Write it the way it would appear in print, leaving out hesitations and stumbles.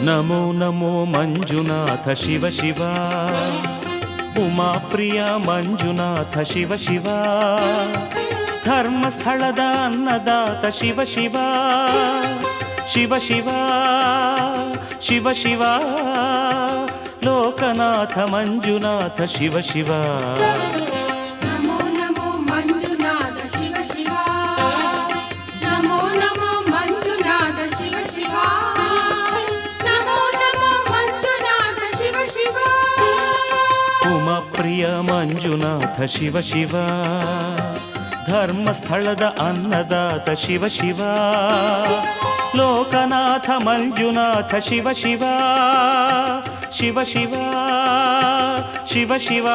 ನಮೋ ನಮೋ ಮಂಜುನಾಥ ಶಿವ ಶಿವ ಉಮಾಪ್ರಿಯ ಮಂಜುನಾಥ ಶಿವ ಶಿವ ಧರ್ಮಸ್ಥಳದ ಅನ್ನದಾತ ಶಿವ ಶಿವ ಶಿವ ಶಿವ ಶಿವ ಶಿವ ಲೋಕನಾಥ ಮಂಜುನಾಥ ಶಿವ ಶಿವ ನಮೋ ನಮೋ ಮಂಜುನಾಥ ಶಿವ ಶಿವ ನಮೋ ನಮೋ ಮಂಜುನಾಥ ಶಿವ ಶಿವ ನಮೋ ನಮೋ ಮಂಜುನಾಥ ಶಿವ ಶಿವ ಉಮಾಪ್ರಿಯ ಮಂಜುನಾಥ ಶಿವ ಶಿವ ಧರ್ಮಸ್ಥಳದ ಅನ್ನದಾತ ಶಿವ ಶಿವ ಲೋಕನಾಥ ಮಂಜುನಾಥ ಶಿವ ಶಿವ ಶಿವ ಶಿವ ಶಿವ ಶಿವ